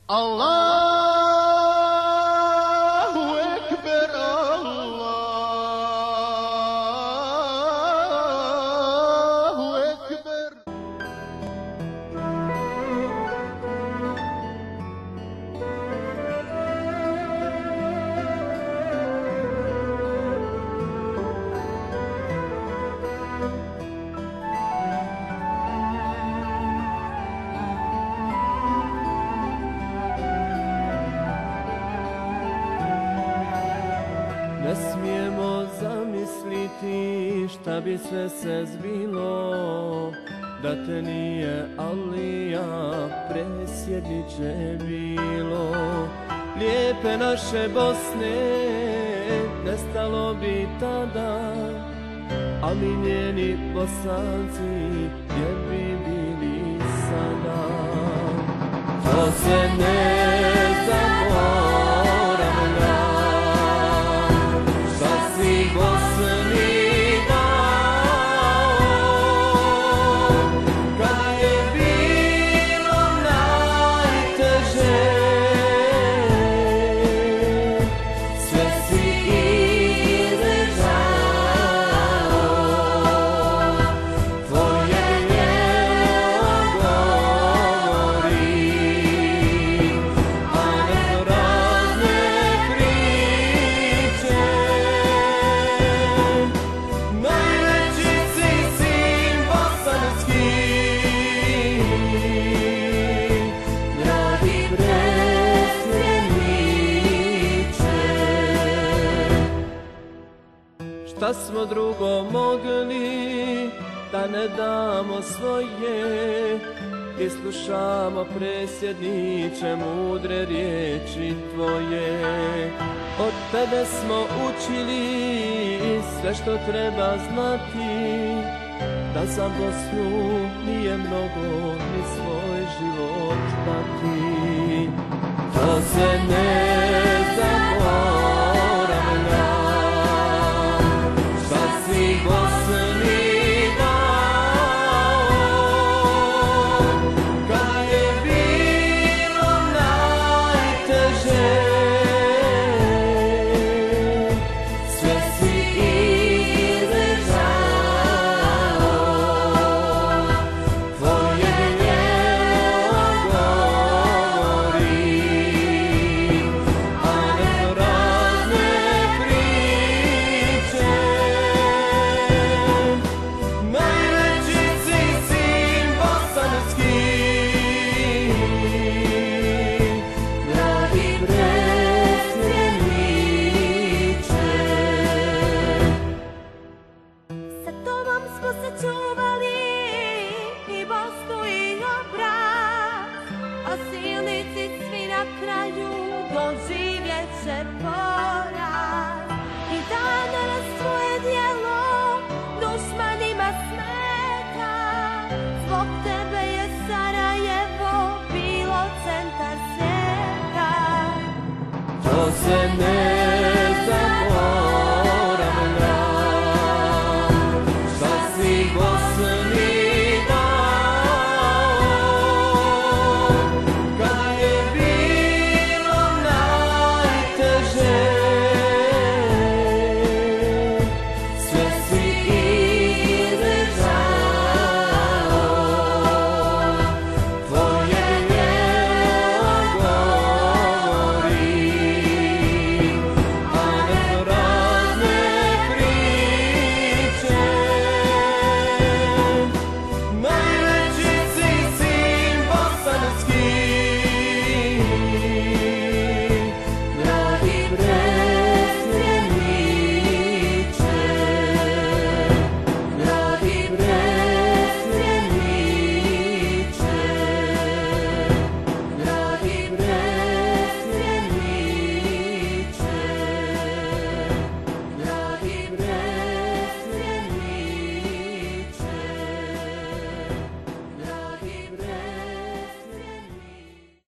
Allahu Ekber, Allahu Ekber. Ne smijemo zamisliti šta bi sve se zbilo da te nije Alija presjedniče bilo. Lijepe naše Bosne nestalo bi tada, a mi njeni Bosanci gdje bi bili sada. To se ne zaboravlja, šta si Bosni dao, kad je bilo najteže, sve si izdržao. Tvoje djelo govori, a ne razne priče. Najveći si sin bosanski, dragi predsjedniče. Šta smo drugo mogli da ne damo svoje, i slušamo predsjedniče mudre riječi tvoje. Od tebe smo učili sve što treba znati, da za Bosnu nije mnogo ni svoj život dati. To se ne zaboravlja, šta si Bosni dao, kad je bilo najteže, sve si izdržao. Tvoje djelo govori, a ne razne priče. Najveći si sin bosanski, dragi predsjedniče. Sa tobom smo sačuvali i Bosnu i obraz, a silnici svi na kraju doživjet će poraz. I danas tvoje djelo dušmanima smeta, zbog tebe je Sarajevo bilo centar svijeta. To se ne